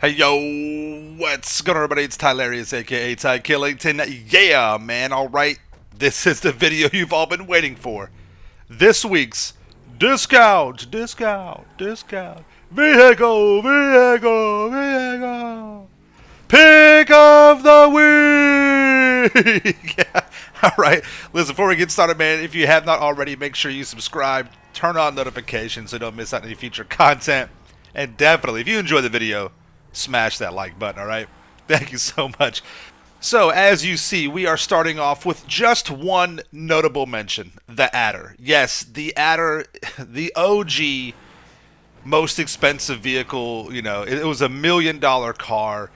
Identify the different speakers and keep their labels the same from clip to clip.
Speaker 1: Hey yo, what's going on everybody? It's Tylarious, aka Ty Killington. Yeah, man, alright. This is the video you've all been waiting for. This week's discount. Vehicle. Pick of the week! Yeah. Alright, listen, before we get started, man, if you have not already, make sure you subscribe, turn on notifications so you don't miss out on any future content. And definitely, if you enjoy the video, smash that like button, alright? Thank you so much. So, as you see, we are starting off with just one notable mention, the Adder. Yes, the Adder, the OG most expensive vehicle. It was $1 million car.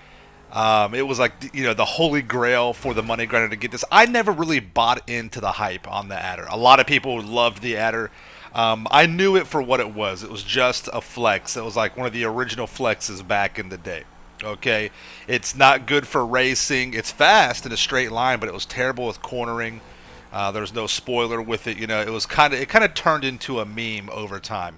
Speaker 1: It was like the holy grail for the money grinder to get this. I never really bought into the hype on the Adder. A lot of people loved the Adder. I knew it for what it was. It was just a flex. It was like one of the original flexes back in the day. Okay, it's not good for racing. It's fast in a straight line, but it was terrible with cornering. There's no spoiler with it. It kind of turned into a meme over time.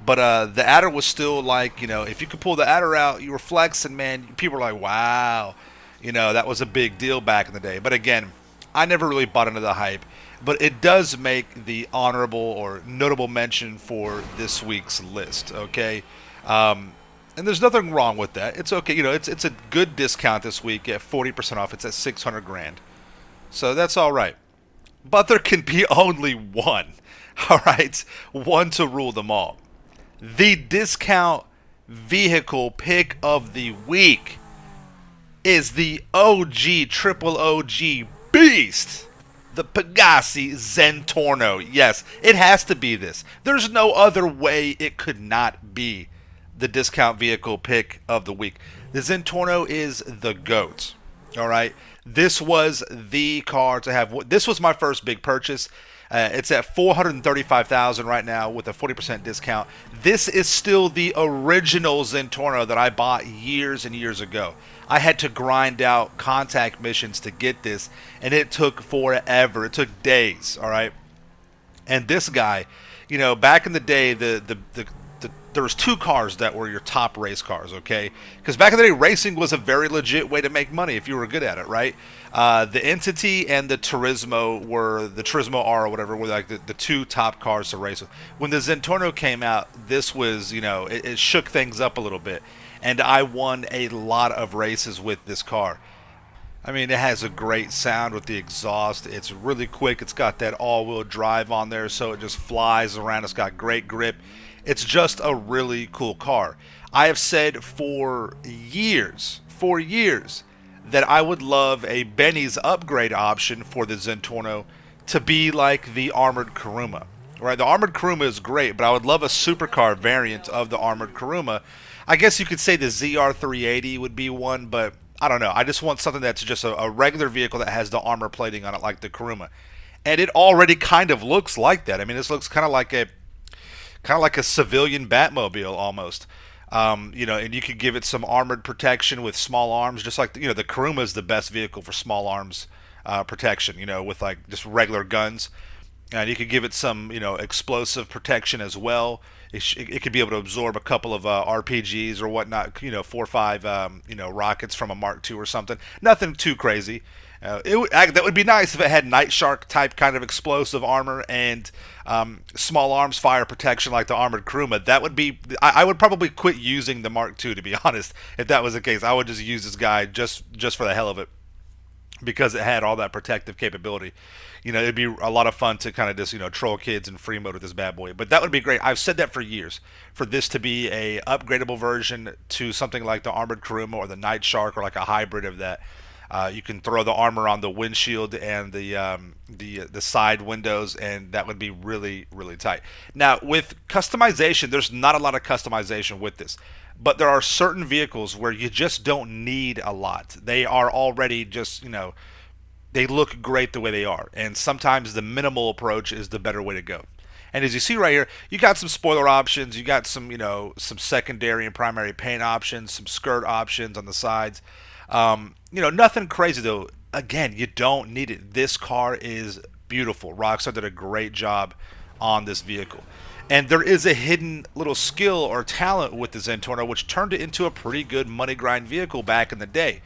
Speaker 1: But the Adder was still like, if you could pull the Adder out, you were flexing, man. People were like, wow. That was a big deal back in the day. But again, I never really bought into the hype. But it does make the honorable or notable mention for this week's list, okay? And there's nothing wrong with that. It's okay. It's a good discount this week at 40% off. It's at 600 grand. So that's all right. But there can be only one. All right? One to rule them all. The discount vehicle pick of the week is the OG, triple OG beast, the Pegassi Zentorno. Yes, it has to be this. There's no other way it could not be the discount vehicle pick of the week. The Zentorno is the GOAT. All right. This was the car to have. This was my first big purchase. It's at 435,000 right now with a 40% discount. This is still the original Zentorno that I bought years and years ago. I had to grind out contact missions to get this, and it took forever. It took days. All right. And this guy, back in the day, there was two cars that were your top race cars, okay? Because back in the day, racing was a very legit way to make money if you were good at it, right? The Entity and the Turismo R or whatever, were like the two top cars to race with. When the Zentorno came out, this was, it shook things up a little bit. And I won a lot of races with this car. I mean, it has a great sound with the exhaust. It's really quick. It's got that all-wheel drive on there, so it just flies around. It's got great grip. It's just a really cool car. I have said for years, that I would love a Benny's upgrade option for the Zentorno to be like the Armored Kuruma. Right? The Armored Kuruma is great, but I would love a supercar variant of the Armored Kuruma. I guess you could say the ZR380 would be one, but I don't know. I just want something that's just a regular vehicle that has the armor plating on it like the Kuruma. And it already kind of looks like that. I mean, this looks kind of like a civilian Batmobile almost. And you could give it some armored protection with small arms, just like the Kuruma is the best vehicle for small arms protection. With like just regular guns, and you could give it some explosive protection as well. It could be able to absorb a couple of RPGs or whatnot. 4 or 5 rockets from a Mark II or something. Nothing too crazy. That would be nice if it had Night Shark type kind of explosive armor and small arms fire protection like the armored Kuruma. That would be. I would probably quit using the Mark II, to be honest. If that was the case, I would just use this guy just for the hell of it, because it had all that protective capability. It'd be a lot of fun to kind of just troll kids in free mode with this bad boy. But that would be great. I've said that for years, for this to be a upgradable version to something like the armored Kuruma or the Night Shark, or like a hybrid of that. You can throw the armor on the windshield and the side windows, and that would be really, really tight. Now, with customization, there's not a lot of customization with this, but there are certain vehicles where you just don't need a lot. They are already just, they look great the way they are, and sometimes the minimal approach is the better way to go. And as you see right here, you got some spoiler options, you got some secondary and primary paint options, some skirt options on the sides. Nothing crazy though. Again, you don't need it. This car is beautiful. Rockstar did a great job on this vehicle. And there is a hidden little skill or talent with the Zentorno, which turned it into a pretty good money grind vehicle back in the day.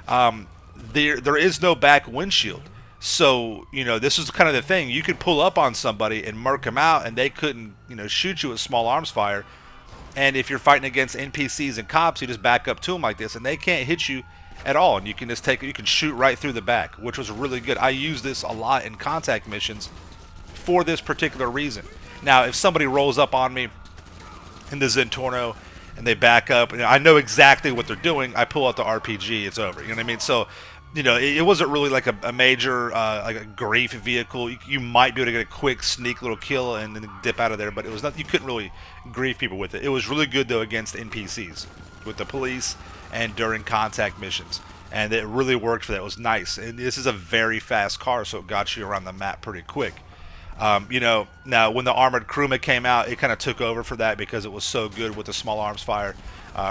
Speaker 1: There is no back windshield. So, this is kind of the thing. You could pull up on somebody and murk them out, and they couldn't, shoot you with small arms fire. And if you're fighting against NPCs and cops, you just back up to them like this, and they can't hit you at all. And you can just you can shoot right through the back, which was really good. I use this a lot in contact missions for this particular reason. Now, if somebody rolls up on me in the Zentorno and they back up, I know exactly what they're doing. I pull out the RPG, it's over. You know what I mean? So, it wasn't really like a major like a grief vehicle. You might be able to get a quick sneak little kill and then dip out of there, but it was not. You couldn't really grief people with it. It was really good though against NPCs, with the police, and during contact missions. And it really worked for that. It was nice. And this is a very fast car, so it got you around the map pretty quick. Now when the armored crewman came out, it kind of took over for that because it was so good with the small arms fire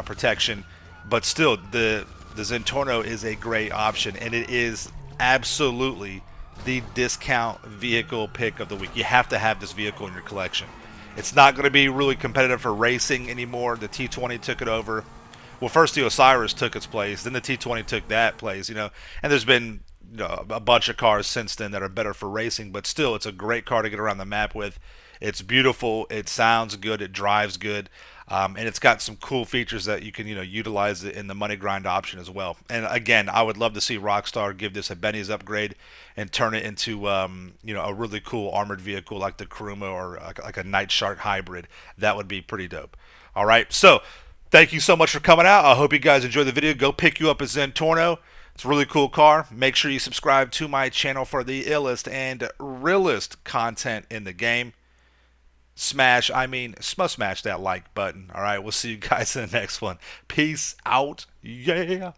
Speaker 1: protection. But still, the Zentorno is a great option, and it is absolutely the discount vehicle pick of the week. You have to have this vehicle in your collection. It's not going to be really competitive for racing anymore. The T20 took it over. Well, first the Osiris took its place, then the T20 took that place, and there's been a bunch of cars since then that are better for racing, but still, it's a great car to get around the map with. It's beautiful, it sounds good, it drives good, and it's got some cool features that you can utilize it in the money grind option as well. And again, I would love to see Rockstar give this a Benny's upgrade and turn it into a really cool armored vehicle like the Kuruma or like a Night Shark hybrid. That would be pretty dope. All right, so thank you so much for coming out. I hope you guys enjoyed the video. Go pick you up a Zentorno. It's a really cool car. Make sure you subscribe to my channel for the illest and realest content in the game. Smash that like button. All right, we'll see you guys in the next one. Peace out. Yeah.